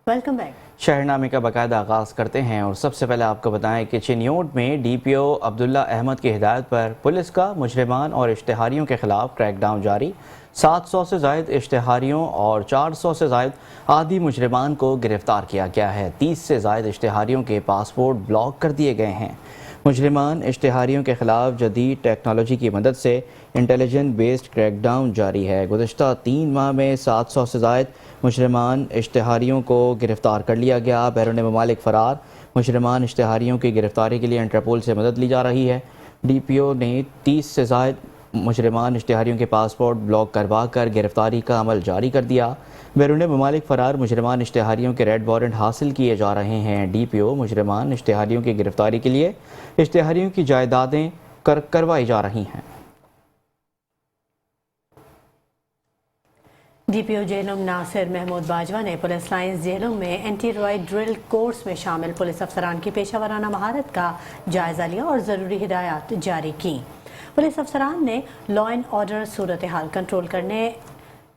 Welcome back. شہرنامے کا باقاعدہ آغاز کرتے ہیں اور سب سے پہلے آپ کو بتائیں کہ چنیوٹ میں ڈی پی او عبداللہ احمد کی ہدایت پر پولیس کا مجرمان اور اشتہاریوں کے خلاف کریک ڈاؤن جاری۔ 700 سے زائد اشتہاریوں اور 400 سے زائد عادی مجرمان کو گرفتار کیا گیا ہے۔ 30 سے زائد اشتہاریوں کے پاسپورٹ بلاک کر دیے گئے ہیں۔ مجرمان اشتہاریوں کے خلاف جدید ٹیکنالوجی کی مدد سے انٹیلیجنٹ بیسڈ کریک ڈاؤن جاری ہے۔ گزشتہ 3 ماہ میں 700 سے زائد مجرمان اشتہاریوں کو گرفتار کر لیا گیا۔ بیرون ممالک فرار مجرمان اشتہاریوں کی گرفتاری کے لیے انٹرپول سے مدد لی جا رہی ہے۔ ڈی پی او نے 30 سے زائد مجرمان اشتہاریوں کے پاسپورٹ بلاک کروا کر گرفتاری کا عمل جاری کر دیا۔ بیرون ممالک فرار مجرمان اشتہاریوں کے ریڈ وارنٹ حاصل کیے جا رہے ہیں۔ ڈی پی او مجرمان اشتہاریوں کی گرفتاری کے لیے اشتہاریوں کی جائیدادیں کروائی جا رہی ہیں۔ ڈی پی او جہلم ناصر محمود باجوہ نے پولیس لائنز جہلم میں اینٹی رائٹ ڈرل کورس میں شامل پولیس افسران کی پیشہ ورانہ مہارت کا جائزہ لیا اور ضروری ہدایات جاری کی۔ پولیس افسران نے لا اینڈ آرڈر صورتحال کنٹرول کرنے،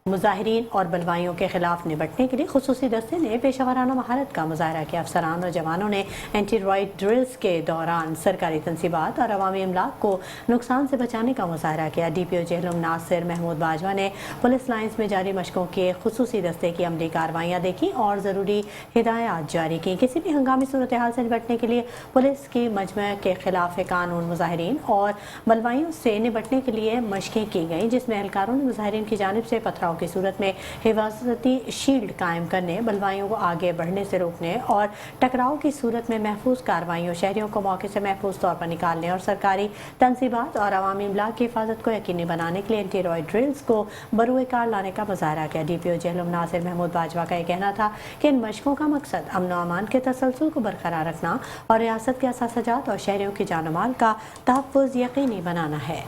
مظاہرین اور بلوائیوں کے خلاف نمٹنے کے لیے خصوصی دستے نے پیشہ ورانہ مہارت کا مظاہرہ کیا۔ افسران اور جوانوں نے اینٹی رائٹ ڈرلز کے دوران سرکاری تنصیبات اور عوامی املاک کو نقصان سے بچانے کا مظاہرہ کیا۔ ڈی پی او جہلم ناصر محمود باجوہ نے پولیس لائنز میں جاری مشقوں کے خصوصی دستے کی عملی کارروائیاں دیکھیں اور ضروری ہدایات جاری کی۔ کسی بھی ہنگامی صورتحال سے نمٹنے کے لیے پولیس کی مجمع کے خلاف قانون مظاہرین اور بلوائیوں سے نمٹنے کے لیے مشقیں کی گئیں، جس میں اہلکاروں نے مظاہرین کی جانب سے پتھراؤ کی صورت میں حفاظتی شیلڈ قائم کرنے، بلوائیوں کو آگے بڑھنے سے روکنے اور ٹکراؤ کی صورت میں محفوظ کارروائیوں، شہریوں کو موقع سے محفوظ طور پر نکالنے اور سرکاری تنصیبات اور عوامی املاک کی حفاظت کو یقینی بنانے کے لیے اینٹی رائٹ ڈرلز کو بروئے کار لانے کا مظاہرہ کیا۔ ڈی پی او جہلم ناصر محمود باجوہ کا یہ کہنا تھا کہ ان مشقوں کا مقصد امن و امان کے تسلسل کو برقرار رکھنا اور ریاست کے اثاثہ جات اور شہریوں کی جان و مال کا تحفظ یقینی بنانا ہے۔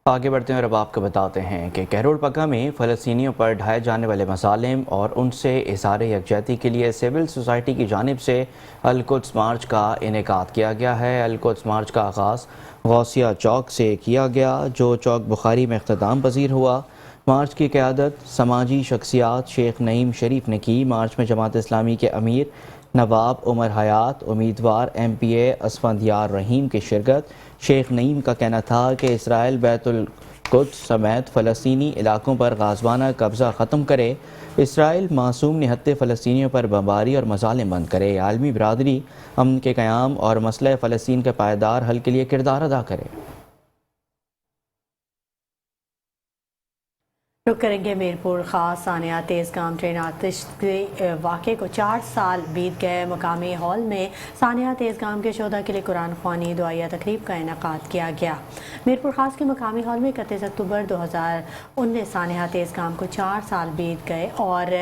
آگے بڑھتے ہیں اور اب آپ کو بتاتے ہیں کہ کہرول پکا میں فلسطینیوں پر ڈھائے جانے والے مظالم اور ان سے اظہار یکجہتی کے لیے سول سوسائٹی کی جانب سے القدس مارچ کا انعقاد کیا گیا ہے۔ القدس مارچ کا آغاز غوثیہ چوک سے کیا گیا، جو چوک بخاری میں اختتام پذیر ہوا۔ مارچ کی قیادت سماجی شخصیات شیخ نعیم شریف نے کی۔ مارچ میں جماعت اسلامی کے امیر نواب عمر حیات، امیدوار ایم پی اے اسفندیار رحیم کی شرکت۔ شیخ نعیم کا کہنا تھا کہ اسرائیل بیت القدس سمیت فلسطینی علاقوں پر غازوانہ قبضہ ختم کرے، اسرائیل معصوم نہتے فلسطینیوں پر بمباری اور مظالم بند کرے، عالمی برادری امن کے قیام اور مسئلہ فلسطین کے پائیدار حل کے لیے کردار ادا کرے۔ رک کریں گے میرپور خاص ثانیہ تیز گام ٹرین آتش کے واقعے کو 4 سال بیت گئے۔ مقامی ہال میں ثانیہ تیز گام کے شہداء کے لیے قرآن خوانی دعائیہ تقریب کا انعقاد کیا گیا۔ میرپور خاص کے مقامی ہال میں 31 اکتوبر 2019 ثانیہ تیز گام کو 4 سال بیت گئے اور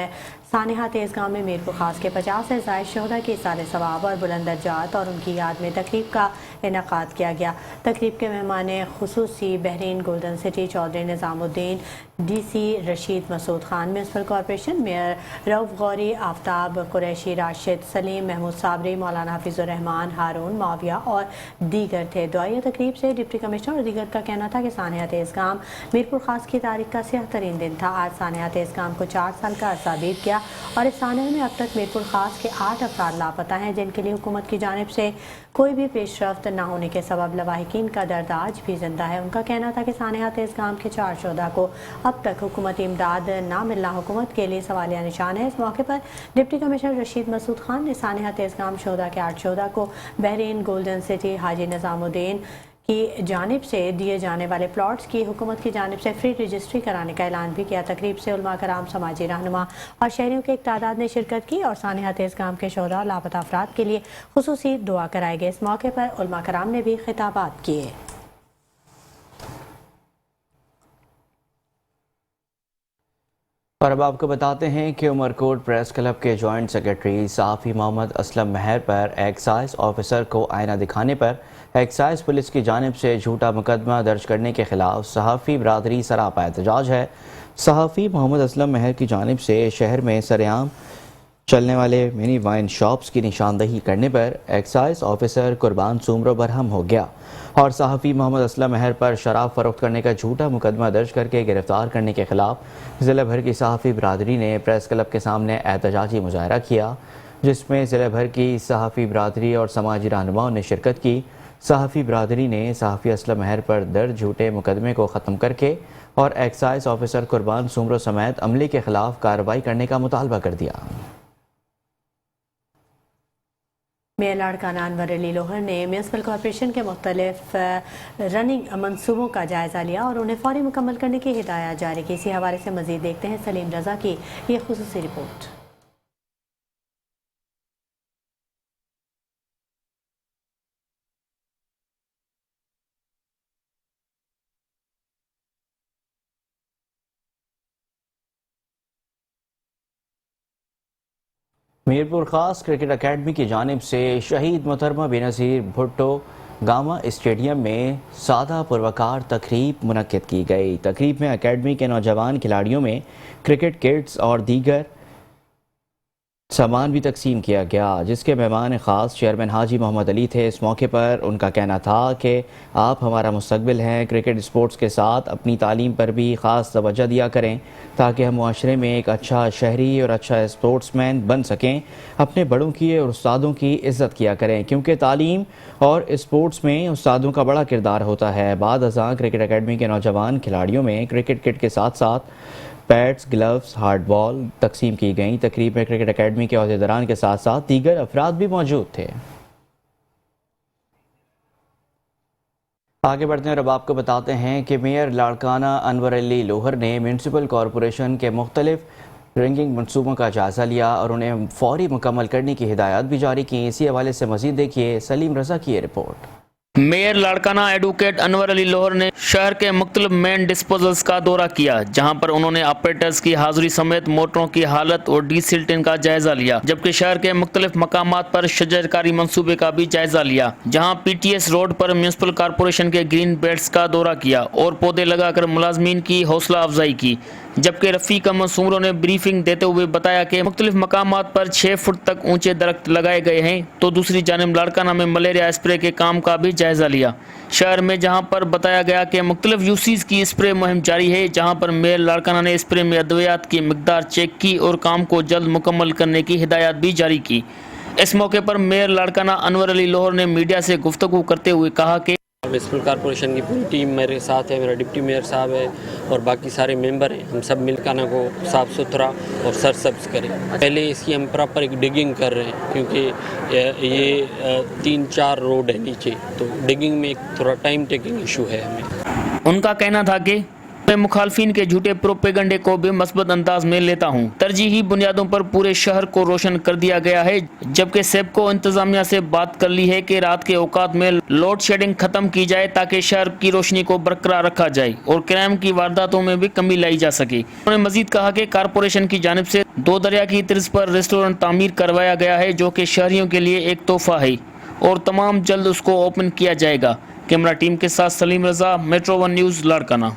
ثانیہ تیز گام میں میرپور خاص کے 50 سے زائد شہداء کی ایصال ثواب اور بلند درجات اور ان کی یاد میں تقریب کا انعقاد کیا گیا۔ تقریب کے مہمان خصوصی بحرین گولڈن سٹی چودھری نظام الدین، ڈی سی رشید مسعود خان، میونسپل کارپوریشن میئر رؤف غوری، آفتاب قریشی، راشد سلیم، محمود صابری، مولانا حفیظ الرحمان، ہارون معاویہ اور دیگر تھے۔ دعائیہ تقریب سے ڈپٹی کمشنر اور دیگر کا کہنا تھا کہ ثانیہ تیز گام میرپور خاص کی تاریخ کا سیاہ ترین دن تھا۔ آج ثانیہ تیز گام کو 4 سال کا عرصہ بیت گیا اور اس ثانیہ میں اب تک میرپور خاص کے 8 افراد لاپتہ ہیں، جن کے لیے حکومت کی جانب سے کوئی بھی پیش رفت نہ ہونے کے سبب لواحقین کا درد آج بھی زندہ ہے۔ ان کا کہنا تھا کہ ثانیہ تیز گام کے 4 شہداء کو اب تک حکومتی امداد نہ ملنا حکومت کے لیے سوالیہ نشان ہے۔ اس موقع پر ڈپٹی کمشنر رشید مسعود خان نے ثانیہ تیز گام شہداء کے 8 شہداء کو بحرین گولڈن سٹی حاجی نظام الدین کی جانب سے دیے جانے والے پلاٹس کی حکومت کی جانب سے فری رجسٹری کرانے کا اعلان بھی کیا۔ تقریب سے علماء کرام، سماجی رہنما اور شہریوں کے ایک تعداد نے شرکت کی اور ثانیہ تیز گام کے شہداء اور لاپتہ افراد کے لیے خصوصی دعا کرائے گئے۔ اس موقع پر علماء کرام نے بھی خطابات کیے۔ اور اب آپ کو بتاتے ہیں کہ عمرکوٹ پریس کلب کے جوائنٹ سیکرٹری صحافی محمد اسلم مہر پر ایکسائز آفیسر کو آئینہ دکھانے پر ایکسائز پولیس کی جانب سے جھوٹا مقدمہ درج کرنے کے خلاف صحافی برادری سراپا احتجاج ہے۔ صحافی محمد اسلم مہر کی جانب سے شہر میں سرعام चलने वाले मिनी वाइन शॉप्स की निशानदही करने पर एक्साइज ऑफिसर कुर्बान सुमरो बरहम हो गया और सहाफ़ी मोहम्मद असलम महर पर शराब फरोख्त करने का झूठा मुकदमा दर्ज करके गिरफ्तार करने के खिलाफ ज़िले भर की सहाफ़ी बरादरी ने प्रेस क्लब के सामने एहतजाजी मुजाहरा किया, जिसमें ज़िले भर की सहाफ़ी बरादरी और समाजी रहनुमाओं ने शिरकत की। सहाफ़ी बरादरी ने सहाफ़ी असलम महर पर दर्ज झूठे मुकदमे को ख़त्म करके और एक्साइज ऑफिसर कुर्बान सुमरो समेत अमले के खिलाफ कार्रवाई करने का मुतालबा कर दिया। मेयर लाड़काना अनवर अली लोहर ने म्यूनसिपल कॉरपोरेशन के मुख्तलिफ रनिंग मनसूबों का जायज़ा लिया और उन्हें फौरी मुकम्मल करने की हिदायत जारी की। इसी हवाले से मज़ीद देखते हैं सलीम रज़ा की ये खुसूसी रिपोर्ट। मीरपुर खास क्रिकेट अकेडमी की जानिब से शहीद मोहतरमा बेनज़ीर भुट्टो गामा स्टेडियम में सादा पुरवकार तकरीब मुनक्किद की गई। तकरीब में अकेडमी के नौजवान खिलाड़ियों में क्रिकेट किट्स और दीगर सामान भी तकसीम किया गया, जिसके मेहमान ख़ास चेयरमैन हाजी मोहम्मद अली थे। इस मौके पर उनका कहना था कि आप हमारा मुस्तकबिल हैं, क्रिकेट स्पोर्ट्स के साथ अपनी तालीम पर भी ख़ास तवज्जो दिया करें ताकि हम मुआशरे में एक अच्छा शहरी और अच्छा स्पोर्ट्समैन बन सकें। अपने बड़ों की और उस्तादों की इज़्ज़त किया करें, क्योंकि तालीम और स्पोर्ट्स में उस्तादों का बड़ा किरदार होता है। बाद अज़ां क्रिकेट अकेडमी के नौजवान खिलाड़ियों में क्रिकेट किट के साथ साथ पैड्स, ग्लव्स, हार्ड बॉल तकसीम की गई। तकरीब में क्रिकेट अकेडमी के अहदेदारान के साथ साथ दीगर अफराद भी मौजूद थे। आगे बढ़ते हैं और अब आपको बताते हैं कि मेयर लाड़काना अनवर अली लोहर ने म्यूनसिपल कॉरपोरेशन के मुख्तलिफ रैंकिंग मनसूबों का जायज़ा लिया और उन्हें फौरी मुकम्मल करने की हिदायत भी जारी की। इसी हवाले से मज़ीद देखिए सलीम रज़ा की ये report. Mayor Larkana advocate Anwar Ali Lohar ने शहर के मुख्तलिफ मेन डिस्पोजल्स का दौरा किया, जहां पर उन्होंने ऑपरेटर्स की हाजिरी समेत मोटरों की हालत और डीसिल्टिंग का जायजा लिया, जबकि शहर के मुख्तलिफ मकामात पर शजरकारी मंसूबे का भी जायजा लिया। जहां पीटीएस रोड पर म्यूनसिपल कॉरपोरेशन के ग्रीन बेल्ट्स का दौरा किया और पौधे लगाकर मुलाजमीन की हौसला अफजाई की, जबकि रफ़ीक अहमद सुमरो ने ब्रीफिंग देते हुए बताया कि मुख्तलिफ मकामात पर 6 फुट तक ऊंचे दरख्त लगाए गए हैं, तो दूसरी जानिब लाड़काना में मलेरिया स्प्रे के काम का भी जायजा लिया। शहर में जहां पर बताया गया कि मुख्तलिफ यूसीज की स्प्रे मुहिम जारी है, जहां पर मेयर लाड़काना ने स्प्रे में अद्वियात की मिकदार चेक की और काम को जल्द मुकम्मल करने की हिदायत भी जारी की। इस मौके पर मेयर लाड़काना अनवर अली लोहर ने मीडिया से गुफ्तगू करते हुए कहा कि म्यूनसिपल कॉरपोरेशन की पूरी टीम मेरे साथ है, मेरा डिप्टी मेयर साहब है और बाकी सारे मेंबर हैं। हम सब मिलकर खाना को साफ़ सुथरा और सरसब्ज करें। पहले इसकी हम प्रॉपर एक डिगिंग कर रहे हैं, क्योंकि ये 3-4 रोड है नीचे, तो डिगिंग में एक थोड़ा टाइम टेकिंग इशू है हमें। उनका कहना था कि मैं मुखालफिन के झूठे प्रोपेगंडे को भी मस्बत अंदाज में लेता हूँ। तरजीही बुनियादों पर पूरे शहर को रोशन कर दिया गया है, जबकि सेबको इंतजामिया से बात कर ली है कि रात के औकात में लोड शेडिंग खत्म की जाए ताकि शहर की रोशनी को बरकरार रखा जाए और क्राइम की वारदातों में भी कमी लाई जा सके। उन्होंने मजीद कहा कि कारपोरेशन की जानिब से 2 दरिया की तर्ज पर रेस्टोरेंट तामीर करवाया गया है, जो कि शहरियों के लिए एक तोहफा है और तमाम जल्द उसको ओपन किया जाएगा। कैमरा टीम के साथ सलीम रजा, मेट्रो 1 न्यूज़ लाड़काना।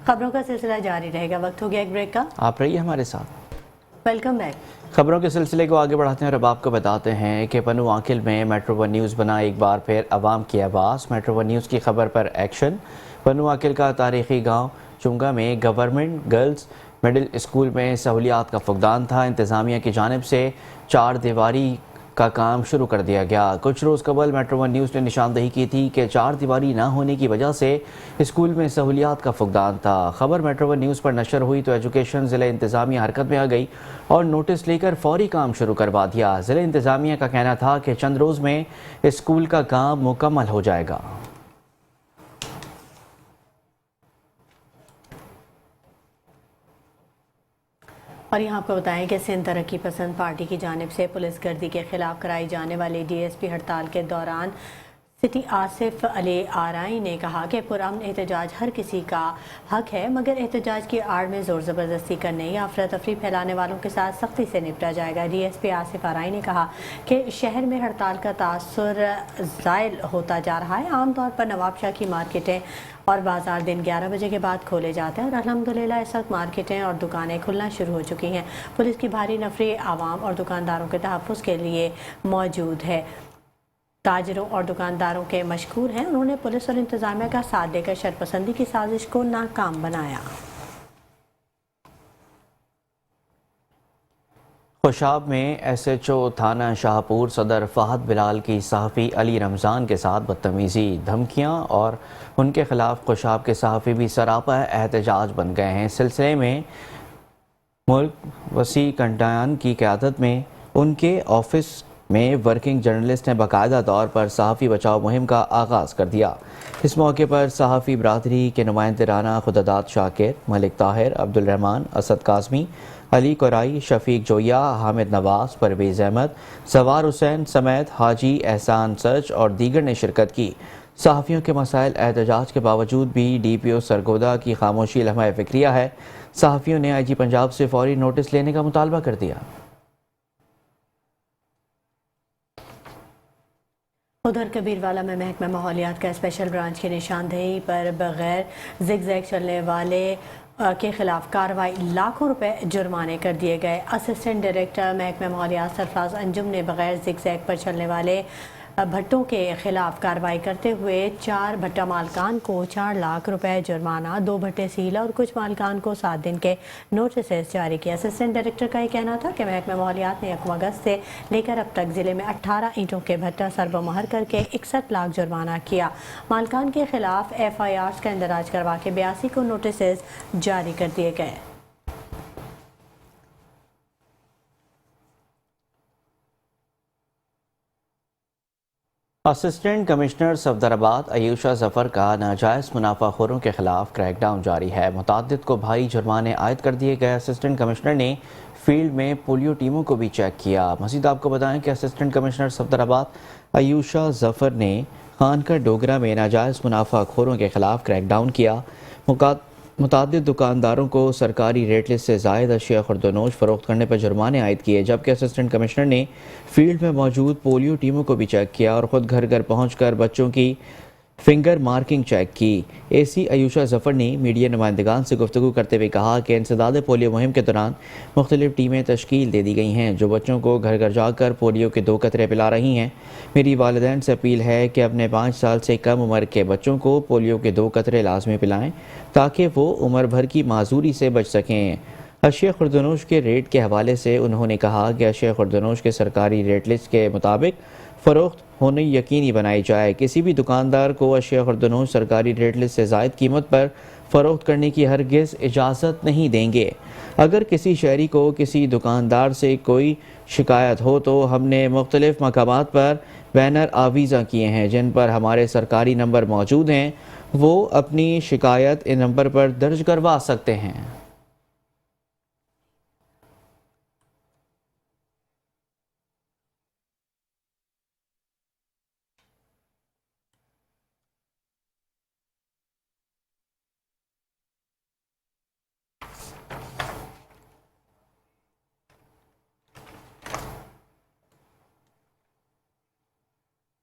खबरों का सिलसिला जारी रहेगा, वक्त हो गया एक ब्रेक का। आप रहिए हमारे साथ। Welcome back. खबरों के सिलसिले को आगे बढ़ाते हैं और अब आपको बताते हैं कि पन्नू आकिल में मेट्रो 1 न्यूज़ बना एक बार फिर अवाम की आवाज़। मेट्रो 1 न्यूज़ की खबर पर एक्शन। पन्नू आकिल का तारीखी गांव चुंगा में गवर्नमेंट गर्ल्स मिडिल स्कूल में सहूलियात का फुकदान था। इंतज़ामिया की जानिब से 4 दीवारी का काम शुरू कर दिया गया। कुछ रोज़ कबल मेट्रो 1 न्यूज़ ने निशानदही की थी कि 4 दीवारी ना होने की वजह से स्कूल में सहूलियात का फुकदान था। खबर मेट्रो 1 न्यूज़ पर नशर हुई तो एजुकेशन ज़िला इंतज़ामिया हरकत में आ गई और नोटिस लेकर फौरी काम शुरू करवा दिया। ज़िला इंतज़ामिया का कहना था कि चंद रोज़ में स्कूल का काम मुकम्मल हो जाएगा। और यहाँ आपको बताएं कि सिंध तरक्की पसंद पार्टी की जानिब से पुलिस गर्दी के खिलाफ कराई जाने वाली DSP हड़ताल के दौरान सिटी आसिफ अली आराई ने कहा कि पुरअमन एहतजाज हर किसी का हक है, मगर एहतजाज की आड़ में ज़ोर ज़बरदस्ती करने या अफरा तफरी फैलाने वालों के साथ सख्ती से निपटा जाएगा। DSP आसिफ आराई ने कहा कि शहर में हड़ताल का तासुर ज़ायल होता जा रहा है। आमतौर पर नवाबशाह की मार्केटें और बाज़ार दिन 11 बजे के बाद खोले जाते हैं और अल्हम्दुलिल्लाह इस वक्त मार्केटें और दुकानें खुलना शुरू हो चुकी हैं। पुलिस की भारी नफरी आवाम और दुकानदारों के तहफ़्फ़ुज़ के लिए मौजूद है। ताजरों और दुकानदारों के मशकूर हैं। उन्होंने पुलिस और इंतजामिया का साथ देकर शरपसंदी की साजिश को नाकाम बनाया। खुशाब में SHO थाना शाहपुर सदर फहद बिलाल की सहाफ़ी अली रमज़ान के साथ बदतमीज़ी, धमकियां और उनके खिलाफ खुशाब के सहाफ़ी भी सरापा एहतजाज बन गए हैं। इस सिलसिले में मुल्क वसी कंटायन की क़यादत में उनके ऑफिस में वर्किंग जर्नलिस्ट ने बाकायदा तौर पर सहाफ़ी बचाओ मुहिम का आगाज़ कर दिया। इस मौके पर सहाफ़ी बरादरी के नुमाइंदे राना खुदादात शाकिर, मलिक ताहिर, अब्दुल रहमान, असद काज़मी, अली कुराई, शफीक जोया, हामिद नवाज, परवेज़ अहमद, सवार हुसैन समेत हाजी एहसान सच और दीगर ने शिरकत की। सहाफ़ियों के मसाइल एहतजाज के बावजूद भी DPO सरगोदा की खामोशी लम्हा फ़िक्रिया है। सहाफ़ियों ने IG पंजाब से फौरी नोटिस लेने का मुतालबा कर दिया। उधर कबीरवाला में महकमा माहौलियात का स्पेशल ब्रांच की निशानदेही पर बगैर जिगजैग चलने वाले के खिलाफ कार्रवाई, लाखों रुपए जुर्माने कर दिए गए। असिस्टेंट डायरेक्टर महकमा माहौलियात सरफराज अंजुम ने बगैर जिगजैग पर चलने वाले भट्टों के खिलाफ कार्रवाई करते हुए 4 भट्टा मालकान को 4 लाख रुपए जुर्माना, 2 भट्टे सील और कुछ मालकान को 7 दिन के नोटिस जारी किया। असिस्टेंट डायरेक्टर का ये कहना था कि महकमा माहौलियात ने 1 अगस्त से लेकर अब तक जिले में 18 ईंटों के भट्टा सरबमहर करके 61 लाख जुर्माना किया। मालकान के खिलाफ FIRs का इंदराज करवा के 82 को नोटिस जारी कर दिए गए। असिस्टेंट कमिश्नर सफदराबाद आयुषा जफर का नाजायज़ मुनाफाखोरों के खिलाफ क्रैकडाउन जारी है। मुतादिद को भारी जुर्माने आयद कर दिए गए। असिस्टेंट कमिश्नर ने फील्ड में पोलियो टीमों को भी चेक किया। मज़ीद आपको बताएं कि असिस्टेंट कमिश्नर सफदराबाद आयुषा जफर ने खानका डोगरा में नाजायज़ मुनाफाखोरों के खिलाफ क्रैकडाउन किया। मुतादिद दुकानदारों को सरकारी रेट लिस्ट से ज़ायद अशिया खुर्दनोश फ़रोख्त करने पर जुर्माने आयद किए, जबकि असिस्टेंट कमिश्नर ने फील्ड में मौजूद पोलियो टीमों को भी चेक किया और ख़ुद घर घर पहुँच कर बच्चों की फिंगर मार्किंग चेक की। AC आयुषा जफर ने मीडिया नुमाइंदगान से गुफ्तगू करते हुए कहा कि इंसदाद पोलियो मुहिम के दौरान मुख्तलिफ टीमें तश्कील दे दी गई हैं जो बच्चों को घर घर जाकर पोलियो के 2 कतरे पिला रही हैं। मेरी वालिदैन से अपील है कि अपने 5 साल से कम उम्र के बच्चों को पोलियो के 2 कतरे लाजमी पिलाएं ताकि वो उम्र भर की माजूरी से बच सकें। अशिया खुर्दनोश के रेट के हवाले से उन्होंने कहा कि अशिया खुर्दनोश के सरकारी रेट लिस्ट के मुताबिक फ़रोख्त होने यकीनी बनाई जाए। किसी भी दुकानदार को अशिया खुर्दनोश सरकारी रेट लिस्ट से ज़ायद कीमत पर फ़रोख्त करने की हरगिज़ इजाज़त नहीं देंगे। अगर किसी शहरी को किसी दुकानदार से कोई शिकायत हो तो हमने मुख्तलिफ़ मकामात पर बैनर आवीज़ा किए हैं जिन पर हमारे सरकारी नंबर मौजूद हैं। वो अपनी शिकायत इन नंबर पर दर्ज करवा सकते हैं।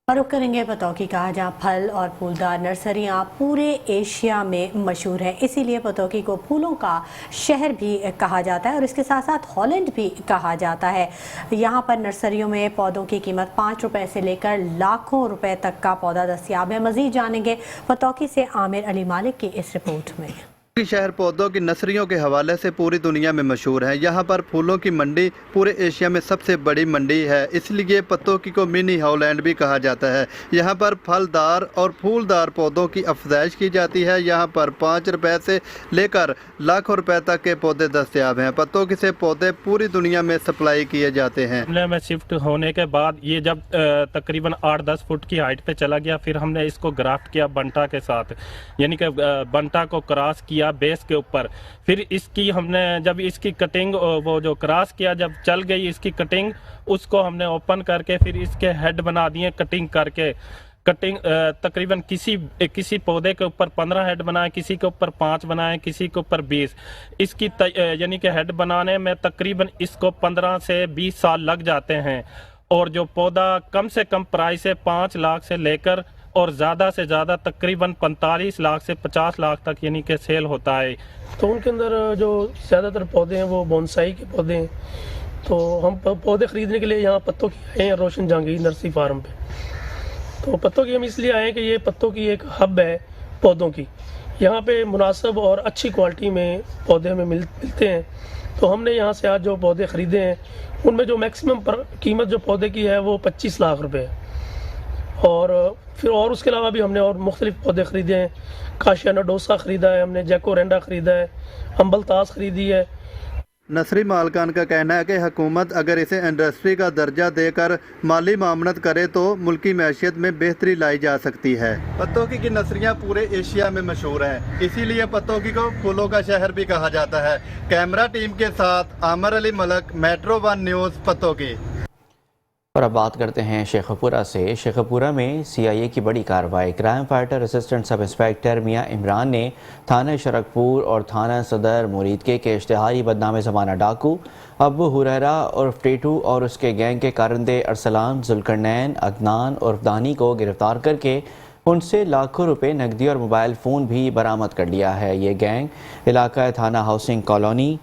और रुख करेंगे पतौकी का, जहाँ फल और फूलदार नर्सरियाँ पूरे एशिया में मशहूर हैं। इसीलिए पतौकी को फूलों का शहर भी कहा जाता है और इसके साथ साथ हॉलैंड भी कहा जाता है। यहाँ पर नर्सरियों में पौधों की कीमत 5 रुपए से लेकर लाखों रुपए तक का पौधा दस्तयाब है। मज़ीद जानेंगे पतौकी से आमिर अली मालिक की इस रिपोर्ट में। शहर पौधों की नर्सरियों के हवाले से पूरी दुनिया में मशहूर है। यहाँ पर फूलों की मंडी पूरे एशिया में सबसे बड़ी मंडी है, इसलिए पतौकी को मिनी हॉलैंड भी कहा जाता है। यहाँ पर फलदार और फूलदार पौधों की अफजाइश की जाती है। यहाँ पर 5 रुपए से लेकर लाखों रुपए तक के पौधे दस्तयाब हैं। पतौकी से पौधे पूरी दुनिया में सप्लाई किए जाते हैं। में शिफ्ट होने के बाद ये जब तकरीबन 8-10 फुट की हाइट पे चला गया, फिर हमने इसको ग्राफ्ट किया बंटा के साथ, यानी कि बंटा को क्रॉस किया बेस के ऊपर। फिर इसकी हमने जब इसकी कटिंग वो जो क्रॉस किया, जब चल गई इसकी कटिंग, उसको हमने ओपन करके फिर इसके हेड बना दिए कटिंग करके। कटिंग तकरीबन किसी पौधे के ऊपर 15 हेड बनाए, किसी के ऊपर 5 बनाए, किसी के ऊपर 20। इसकी यानी कि हेड बनाने में तकरीबन इसको 15 से 20 साल लग जाते हैं। और जो पौधा कम से कम प्राइस है 5 लाख से लेकर और ज़्यादा से ज़्यादा तकरीबन 45 लाख से 50 लाख तक यानी कि सेल होता है। तो उनके अंदर जो ज़्यादातर पौधे हैं वो बोनसाई के पौधे हैं। तो हम पौधे ख़रीदने के लिए यहाँ पत्तों की आए हैं रोशन जहांगीर नर्सरी फार्म पे। तो पत्तों की हम इसलिए आए हैं कि ये पत्तों की एक हब है पौधों की। यहाँ पे मुनासिब और अच्छी क्वालिटी में पौधे हमें मिलते हैं। तो हमने यहाँ से आज जो पौधे ख़रीदे हैं उनमें जो मैक्सिमम कीमत जो पौधे की है वो 25 लाख रुपए है। और फिर और उसके अलावा भी हमने और मुख्तलिफ पौधे ख़रीदे हैं। काशियाना डोसा ख़रीदा है हमने, जैकोरेंडा ख़रीदा है, अम्बलतास ख़रीदी है। नर्सरी मालकान का कहना है कि हुकूमत अगर इसे इंडस्ट्री का दर्जा देकर माली मामनत करे तो मुल्की मैशियत में बेहतरी लाई जा सकती है। पत्तों की नर्सरियाँ पूरे एशिया में मशहूर हैं, इसीलिए पत्तों की को फूलों का शहर भी कहा जाता है। कैमरा टीम के साथ आमर अली मलक, मेट्रो 1 न्यूज़, पत्तों की। और अब बात करते हैं शेखपुरा से। शेखपुरा में CIA की बड़ी कार्रवाई। Crime fighter assistant sub inspector Mian Imran ने थाना शरकपुर और थाना सदर मुरीदके के इश्तिहारी बदनाम ज़माना डाकू अबू हुरैरा उर्फ टेटू और उसके गैंग के कारंदे अरसलान, जुल्करनैन, अदनान उर्फ दानी को गिरफ्तार करके उनसे लाखों रुपए, नकदी और मोबाइल फ़ोन भी बरामद कर लिया है। ये गैंग इलाका थाना हाउसिंग कॉलोनी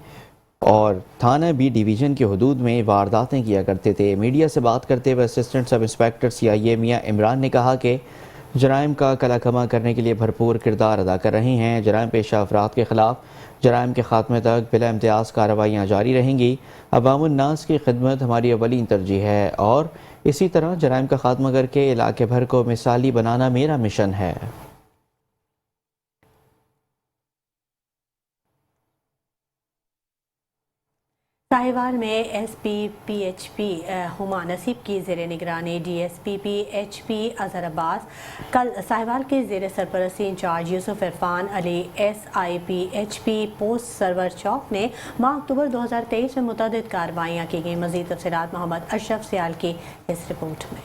और थाना B डिवीज़न की हदूद में वारदातें किया करते थे। मीडिया से बात करते हुए असिस्टेंट सब इंस्पेक्टर CIA मियां इमरान ने कहा कि जराइम का कलाकमा करने के लिए भरपूर किरदार अदा कर रहे हैं। जराइम पेशा अफराद के ख़िलाफ़ जराइम के ख़ात्मे तक बिला इम्तियाज़ कार्रवाइयाँ जारी रहेंगी। अवामुन्नास की खिदमत हमारी अवलीन तरजीह है और इसी तरह जराइम का ख़ात्मा करके इलाके भर को मिसाली बनाना मेरा मिशन है। साहिवाल में SP PHP हुमा नसीब की ज़ेर निगरानी DSP PHP अजहर अब्बास, कल साहिवाल के ज़ेर सरपरस्ती in charge Yousuf Irfan Ali SI PHP post Sarwar Chowk ने माह अक्टूबर 2023 में मुतअद्दिद कार्रवाइयाँ की गई। मज़ीद तफसीलात मोहम्मद अशरफ सियाल की इस रिपोर्ट में।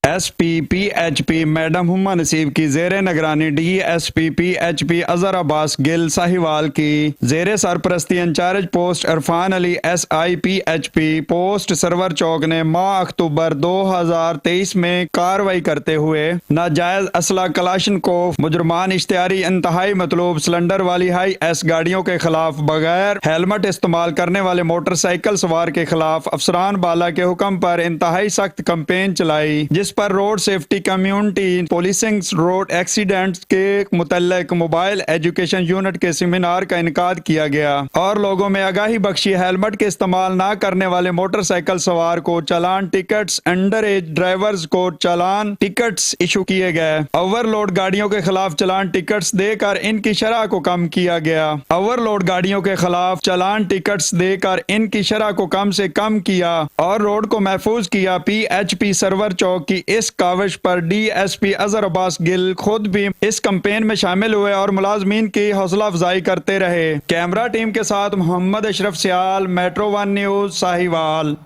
SP PHP मैडम हुमा नसीब की ज़ेर निगरानी DSP PHP अजहर अब्बास गिल, साहिवाल की ज़ेर सरपरस्ती in charge post Irfan Ali SI PHP post Sarwar Chowk ने माह अक्टूबर 2023 में कार्रवाई करते हुए नाजायज असला कलाशनकोफ, मुजरमान इश्तिहारी इंतहाई मतलूब सिलेंडर वाली हाई एस गाड़ियों के खिलाफ बगैर हेलमेट इस्तेमाल करने वाले मोटरसाइकिल सवार के खिलाफ अफसरान बाला के हुक्म पर इंतहाई सख्त कैंपेन चलाई, जिस पर road safety, community policing, road accidents के मुतल्लिक मोबाइल एजुकेशन यूनिट के सेमिनार का इनकाद किया गया और लोगों में आगाही बख्शी हेलमेट के इस्तेमाल न करने वाले मोटरसाइकिल सवार को चालान टिकट्स, अंडर एज ड्राइवर्स को चालान टिकट्स इशू किए गए। ओवरलोड गाड़ियों के खिलाफ चालान टिकट्स देकर इनकी शरह को कम किया गया। ओवरलोड गाड़ियों के खिलाफ चालान टिकट्स देकर इनकी शरह को कम से कम किया और रोड को महफूज किया। PHP सरवर चौक की इस काविश पर DSP अजहर अब्बास गिल खुद भी इस कैंपेन में शामिल हुए और मुलाजमीन की हौसला अफजाई करते रहे। कैमरा टीम के साथ मोहम्मद अशरफ सियाल, मेट्रो 1 न्यूज़, साहिवाल।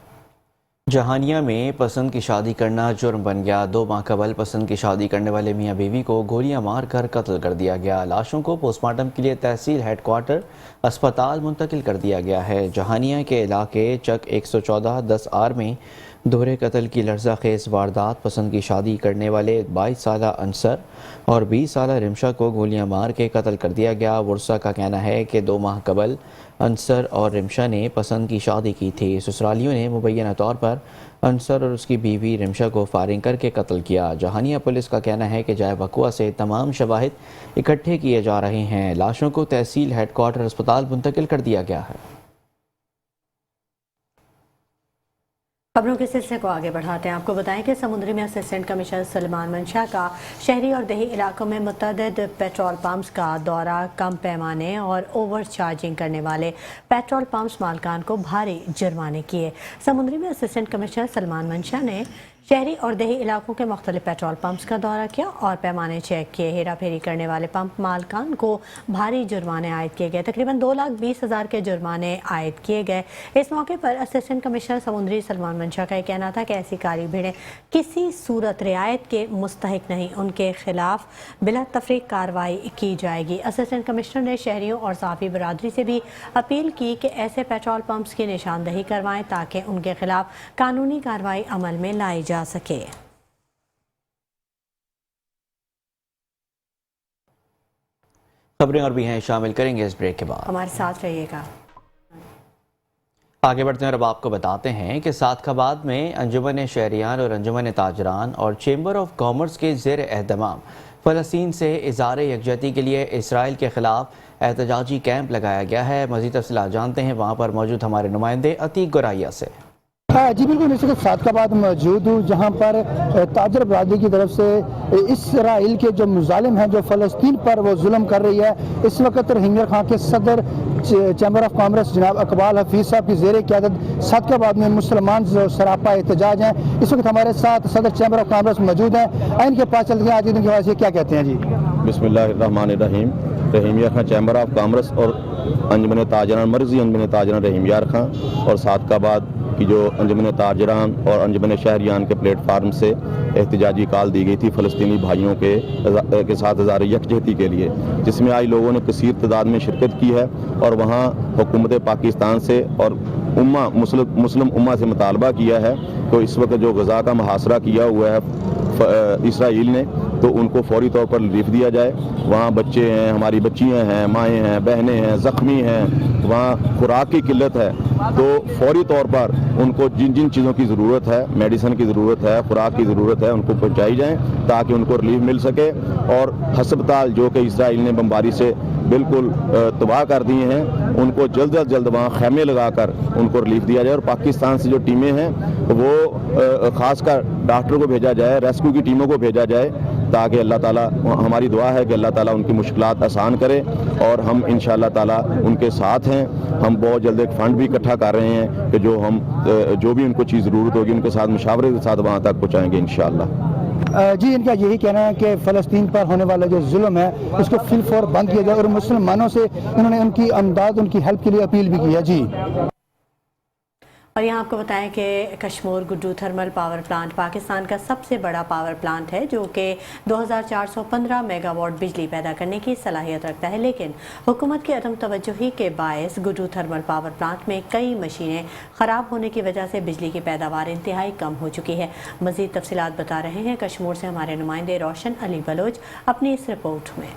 जहानिया में पसंद की शादी करना जुर्म बन गया। 2 माह कबल पसंद की शादी करने वाले मियाँ बीवी को गोलियां मारकर कत्ल कर दिया गया। लाशों को पोस्टमार्टम के लिए तहसील हेडक्वार्टर अस्पताल मुंतकिल कर दिया गया है। जहानिया के इलाके चक 114-10R में दोहरे कत्ल की लर्ज़ाखेज़ वारदात। पसंद की शादी करने वाले 22 साला अंसर और 20 साला रिमशा को गोलियां मार के कत्ल कर दिया गया। वर्सा का कहना है कि 2 माह कबल अंसर और रिमशा ने पसंद की शादी की थी। ससुरालियों ने मुबैना तौर पर अंसर और उसकी बीवी रिमशा को फायरिंग करके कत्ल किया। जहानिया पुलिस का कहना है कि जाए बकुआ से तमाम शवाहिद इकट्ठे किए जा रहे हैं। लाशों को तहसील हेडक्वार्टर अस्पताल मुंतकिल कर दिया गया है। खबरों के सिलसिले को आगे बढ़ाते हैं। आपको बताएं कि समुद्री में असिस्टेंट कमिश्नर सलमान मंशा का शहरी और देही इलाकों में मुतअद्दिद पेट्रोल पंप्स का दौरा कम पैमाने और ओवर चार्जिंग करने वाले पेट्रोल पंप्स मालकान को भारी जुर्माने किए। समुद्री में असिस्टेंट कमिश्नर सलमान मंशा ने शहरी और देही इलाकों के मुख्तलिफ पेट्रोल पंप्स का दौरा किया और पैमाने चेक किए। हेरा फेरी करने वाले पंप मालकान को भारी जुर्माने आयद किए गए। तकरीबन 2,20,000 के जुर्माने आयद किए गए। इस मौके पर असिस्टेंट कमिश्नर समुद्री सलमान मंशा का कहना था कि ऐसी कारी भीड़ें किसी सूरत रियायत के मुस्तहिक नहीं, उनके खिलाफ बिला तफरीक कार्रवाई की जाएगी। असिस्टेंट कमिश्नर ने शहरियों और सहाफ़ी बरादरी से भी अपील की कि ऐसे पेट्रोल पंप्स की निशानदही करवाएं ताकि उनके खिलाफ कानूनी कार्रवाई अमल में लाई जा सके। खबरें और भी हैं, शामिल करेंगे इस ब्रेक के बाद। हमारे साथ रहिएगा। आगे बढ़ते हैं और अब आपको बताते हैं कि सादखाबाद में अंजुमन शहरियान और अंजुमन ताजरान और चेंबर ऑफ कॉमर्स के ज़ेर एहतमाम फ़लस्तीन से इज़हार यकजहती के लिए इसराइल के ख़िलाफ़ एहतजाजी कैंप लगाया गया है। मज़ीद तफ़सीलात जानते हैं वहाँ पर मौजूद हमारे नुमाइंदे अतीक गोराइया से। जी बिल्कुल, इस वक्त सादखाबाद मौजूद हूँ जहाँ पर ताजर बरादरी की तरफ से इसराइल के जो मुजालिम हैं जो फ़लस्तीन पर वो जुल्म कर रही है, इस वक्त रहीम यार खां के सदर चैम्बर ऑफ कॉमर्स जनाब इकबाल हफीज़ साहब की ज़ेर क़यादत सादखाबाद में मुसलमान जो सरापा एहतजाज हैं। इस वक्त हमारे साथ सदर चैम्बर ऑफ कॉमर्स मौजूद हैं। इनके पास चलते हैं, आज दिन के हवाले से क्या कहते हैं जी। बिस्मिल्लाहिर्रहमानिर्रहीम। रहीम यार खां चैम्बर ऑफ कॉमर्स और अंजुमन ताजरान मर्जी अंजुमन ताजरान रहीम यार खां और सादखाबाद की जो अंजुमन ताजरान और अंजुमन शहरियान के प्लेटफार्म से एहतजाजी कॉल दी गई थी फ़लस्तीनी भाइयों के साथ इज़हार यकजहती के लिए, जिसमें आज लोगों ने कसीर तादाद में शिरकत की है और वहाँ हुकूमत पाकिस्तान से और मुस्लिम उम्मा से मुतालबा किया है तो इस वक्त जो गज़ा का मुहासरा किया हुआ है इसराइल ने, तो उनको फौरी तौर पर रिलीफ दिया जाए। वहाँ बच्चे हैं, हमारी बच्चियाँ हैं, माएँ हैं, बहनें हैं, ज़ख्मी हैं, वहाँ खुराक की किल्लत है, तो फौरी तौर पर उनको जिन जिन चीज़ों की ज़रूरत है, मेडिसिन की ज़रूरत है, खुराक की ज़रूरत है, उनको पहुँचाई जाए ताकि उनको रिलीफ मिल सके। और हस्पताल जो कि इसराइल ने बमबारी से बिल्कुल तबाह कर दिए हैं, उनको जल्द अज जल्द वहाँ खैमे लगाकर उनको रिलीफ दिया जाए। और पाकिस्तान से जो टीमें हैं वो ख़ासकर डॉक्टर को भेजा जाए, रेस्क्यू की टीमों को भेजा जाए ताकि अल्लाह ताला, हमारी दुआ है कि अल्लाह ताला उनकी मुश्किलात आसान करे और हम इंशाअल्लाह ताला उनके साथ हैं। हम बहुत जल्द एक फ़ंड भी इकट्ठा कर रहे हैं कि जो भी उनको चीज़ ज़रूरत होगी उनके साथ मुशावरे के साथ वहाँ तक पहुँचाएँगे इंशाअल्लाह। जी, इनका यही कहना है कि फ़लस्तीन पर होने वाला जो जुल्म है उसको फिलफौर बंद किया जाए और मुसलमानों से इन्होंने उनकी अमदाद, उनकी हेल्प के लिए अपील भी की है जी। और यहाँ आपको बताएं कि Kashmir Guddu thermal power plant Pakistan का सबसे बड़ा पावर प्लांट है जो कि 2415 मेगावाट बिजली पैदा करने की सलाहियत रखता है, लेकिन हुकूमत की अदम तवज्जुही के बायस गुड्डू थर्मल पावर प्लांट में कई मशीनें ख़राब होने की वजह से बिजली की पैदावार इंतहाई कम हो चुकी है। मज़ीद तफसीलात बता रहे हैं कश्मीर से हमारे नुमाइंदे रोशन अली बलोच अपनी इस रिपोर्ट में।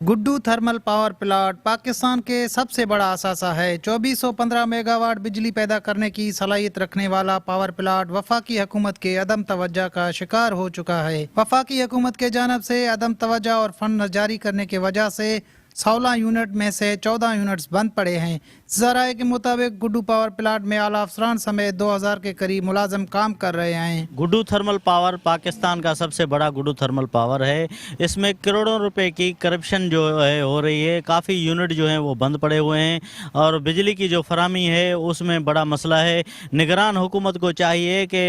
Guddu thermal power plant Pakistan के सबसे बड़ा असासा है। 2415 मेगावाट बिजली पैदा करने की सलाहियत रखने वाला पावर प्लांट वफाकी हुकूमत के अदम तवज्जो का शिकार हो चुका है। वफाकी हुकूमत के जानब से अदम तवज्जो और फंड जारी करने की वजह से 16 यूनिट में से 14 यूनिट्स बंद पड़े हैं। ज़राए के मुताबिक गुड्डू पावर प्लांट में आला अफसरान समेत 2000 के करीब मुलाजम काम कर रहे हैं। गुड्डू थर्मल पावर पाकिस्तान का सबसे बड़ा गुड्डू थर्मल पावर है। इसमें करोड़ों रुपए की करप्शन जो है हो रही है। काफ़ी यूनिट जो हैं वो बंद पड़े हुए हैं और बिजली की जो फराहमी है उसमें बड़ा मसला है। निगरान हुकूमत को चाहिए कि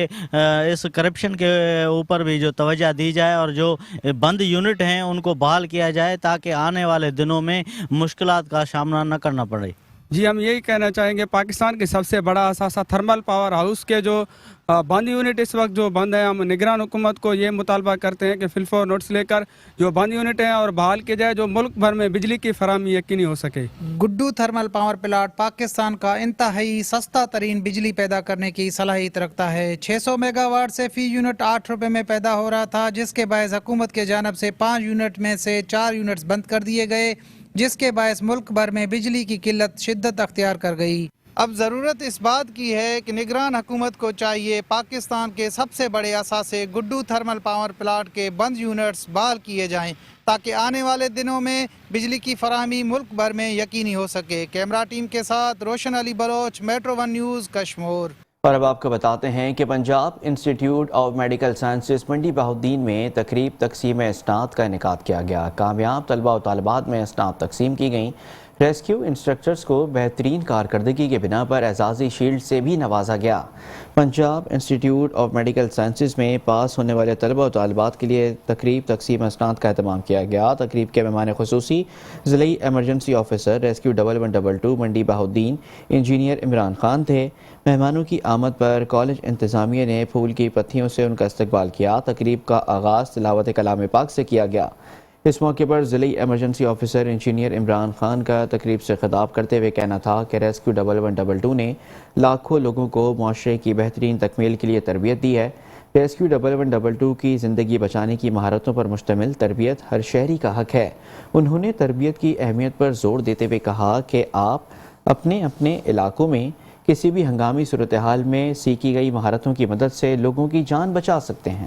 इस करप्शन के ऊपर भी जो तवज्जो दी जाए और जो बंद यूनिट हैं उनको बहाल किया जाए ताकि आने वाले दिनों में मुश्किलात का सामना न करना पड़े। जी, हम यही कहना चाहेंगे पाकिस्तान के सबसे बड़ा असासा थर्मल पावर हाउस के जो बंद यूनिट इस वक्त जो बंद है, हम निगरान हुकूमत को ये मुतालबा करते हैं कि फिलफौर नोटिस लेकर जो बंद यूनिट हैं और बहाल किया जाए, जो मुल्क भर में बिजली की फराहमी यकीनी हो सके। Guddu thermal power plant Pakistan का इंतहाई सस्ता तरीन बिजली पैदा करने की सलाहियत रखता है। 600 मेगावाट से फी यूनिट 8 रुपए में पैदा हो रहा था, जिसके बायस हुकूमत के जानब से 5 यूनिट में से 4 यूनिट्स बंद कर दिए गए, जिसके बायस मुल्क भर में बिजली की किल्लत शिद्दत अख्तियार कर गई। अब ज़रूरत इस बात की है कि निगरान हुकूमत को चाहिए पाकिस्तान के सबसे बड़े असासे गुड्डू थर्मल पावर प्लांट के बंद यूनिट्स बहाल किए जाएं ताकि आने वाले दिनों में बिजली की फराहमी मुल्क भर में यकीनी हो सके। कैमरा टीम के साथ रोशन अली बलोच, मेट्रो 1 न्यूज़, कश्मीर। और अब आपको बताते हैं कि Punjab institute of medical sciences Mandi Bahauddin में तकरीब तकसीम इसनात का इनेकाद किया गया। कामयाब तलबा और तालिबात में इसनात तकसीम की गई। ریسکیو انسٹرکٹرز کو بہترین کارکردگی کے بنا پر اعزازی شیلڈ سے بھی نوازا گیا۔ Punjab institute of medical sciences میں پاس ہونے والے طلبہ و طالبات کے لیے تقریب تقسیم اسناد کا اہتمام کیا گیا۔ تقریب کے مہمان خصوصی ضلعی ایمرجنسی آفیسر ریسکیو 1122 منڈی بہاؤدین انجینئر عمران خان تھے۔ مہمانوں کی آمد پر کالج انتظامیہ نے پھول کی پتیوں سے ان کا استقبال کیا۔ تقریب کا آغاز تلاوت کلام پاک سے کیا گیا۔ اس موقع پر ضلعی emergency officer engineer Imran Khan کا تقریب سے خطاب کرتے ہوئے کہنا تھا کہ ریسکیو 1122 نے لاکھوں لوگوں کو معاشرے کی بہترین تکمیل کے لیے تربیت دی ہے۔ ریسکیو 1122 کی زندگی بچانے کی مہارتوں پر مشتمل تربیت ہر شہری کا حق ہے۔ انہوں نے تربیت کی اہمیت پر زور دیتے ہوئے کہا کہ آپ اپنے اپنے علاقوں میں کسی بھی ہنگامی صورتحال میں سیکھی گئی مہارتوں کی مدد سے لوگوں کی جان بچا سکتے ہیں۔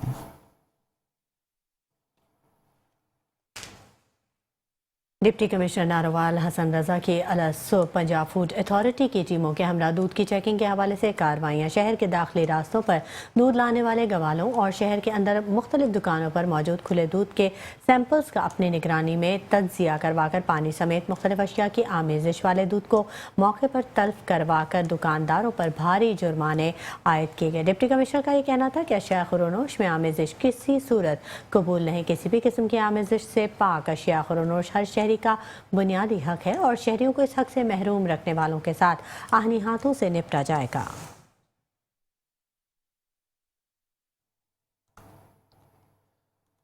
ڈپٹی کمشنر ناروال حسن رضا کی الاسو پنجاب فوڈ اتھارٹی کی ٹیموں کے ہمراہ دودھ کی چیکنگ کے حوالے سے کارروائیاں۔ شہر کے داخلی راستوں پر دودھ لانے والے گوالوں اور شہر کے اندر مختلف دکانوں پر موجود کھلے دودھ کے سیمپلز کا اپنی نگرانی میں تجزیہ کروا کر پانی سمیت مختلف اشیاء کی آمیزش والے دودھ کو موقع پر تلف کروا کر دکانداروں پر بھاری جرمانے عائد کیے گئے۔ ڈپٹی کمشنر کا یہ کہنا تھا کہ اشیاء خورونوش میں آمیزش کسی صورت قبول نہیں۔ کسی بھی قسم کی آمیزش سے پاک اشیاء خورونوش ہر شہری کا بنیادی حق ہے اور شہریوں کو اس حق سے محروم رکھنے والوں کے ساتھ آہنی ہاتھوں سے نپٹا جائے گا۔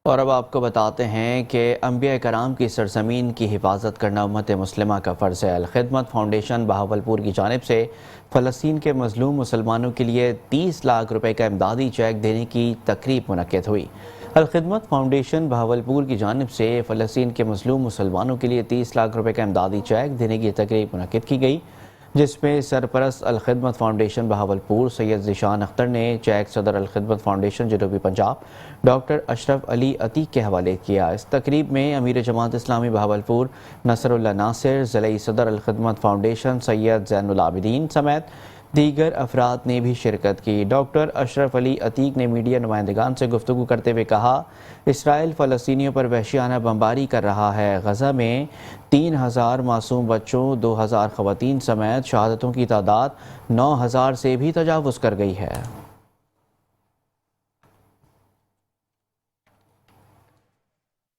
اور اب آپ کو بتاتے ہیں کہ انبیاء کرام کی سرزمین کی حفاظت کرنا امت مسلمہ کا فرض ہے۔ الخدمت فاؤنڈیشن بہاولپور کی جانب سے فلسطین کے مظلوم مسلمانوں کے لیے 30 لاکھ روپے کا امدادی چیک دینے کی تقریب منعقد ہوئی۔ الخدمت فاؤنڈیشن بہاولپور کی جانب سے فلسطین کے مظلوم مسلمانوں کے لیے 30 لاکھ روپے کا امدادی چیک دینے کی تقریب منعقد کی گئی، جس میں سرپرست الخدمت فاؤنڈیشن بہاولپور سید ذیشان اختر نے چیک صدر الخدمت فاؤنڈیشن جنوبی پنجاب ڈاکٹر اشرف علی عتیق کے حوالے کیا۔ اس تقریب میں امیر جماعت اسلامی بہاولپور نصر اللہ ناصر، ضلعی صدر الخدمت فاؤنڈیشن سید زین العابدین سمیت دیگر افراد نے بھی شرکت کی۔ ڈاکٹر اشرف علی عتیق نے میڈیا نمائندگان سے گفتگو کرتے ہوئے کہا، اسرائیل فلسطینیوں پر وحشیانہ بمباری کر رہا ہے۔ غزہ میں 3000 معصوم بچوں، 2000 خواتین سمیت شہادتوں کی تعداد 9000 سے بھی تجاوز کر گئی ہے۔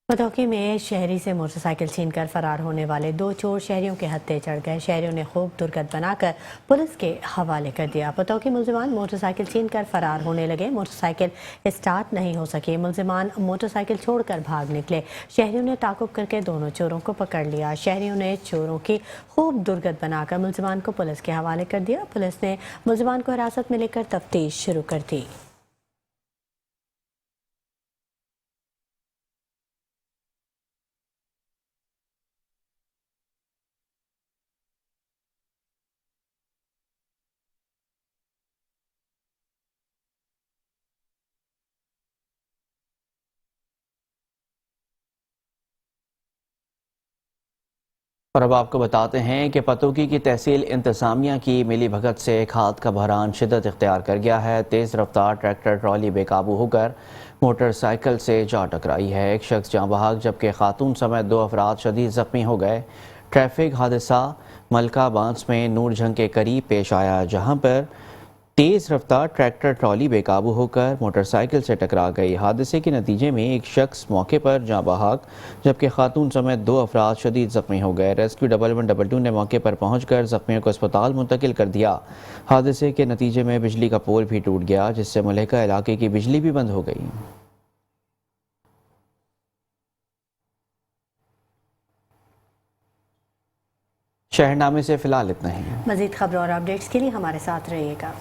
پتوکی میں شہری سے موٹر سائیکل چھین کر فرار ہونے والے 2 چور شہریوں کے ہتھے چڑھ گئے۔ شہریوں نے خوب درگت بنا کر پولیس کے حوالے کر دیا۔ پتوکی ملزمان موٹر سائیکل چھین کر فرار ہونے لگے۔ موٹر سائیکل اسٹارٹ نہیں ہو سکی۔ ملزمان موٹر سائیکل چھوڑ کر بھاگ نکلے۔ شہریوں نے تعاقب کر کے دونوں چوروں کو پکڑ لیا۔ شہریوں نے چوروں کی خوب درگت بنا کر ملزمان کو پولیس کے حوالے کر دیا۔ پولیس نے ملزمان کو حراست میں لے کر تفتیش شروع کر دی۔ اور اب آپ کو بتاتے ہیں کہ پتوکی کی تحصیل انتظامیہ کی ملی بھگت سے کھاد کا بحران شدت اختیار کر گیا ہے۔ تیز رفتار ٹریکٹر ٹرالی بے قابو ہو کر موٹر سائیکل سے جا ٹکرائی ہے۔ ایک شخص جاں بحق جبکہ خاتون سمیت 2 افراد شدید زخمی ہو گئے۔ ٹریفک حادثہ ملکہ بانس میں نور جھنگ کے قریب پیش آیا، جہاں پر تیز رفتار ٹریکٹر ٹرالی بے قابو ہو کر موٹر سائیکل سے ٹکرا گئی۔ حادثے کے نتیجے میں ایک شخص موقع پر جاں بحق جبکہ خاتون سمیت 2 افراد شدید زخمی ہو گئے۔ ریسکیو 1122 نے موقع پر پہنچ کر زخمیوں کو اسپتال منتقل کر دیا۔ حادثے کے نتیجے میں بجلی کا پول بھی ٹوٹ گیا، جس سے ملحقہ علاقے کی بجلی بھی بند ہو گئی۔ شہرنامے سے فی الحال اتنا ہی۔ مزید خبروں اور اپڈیٹس کے لیے ہمارے ساتھ رہیے گا۔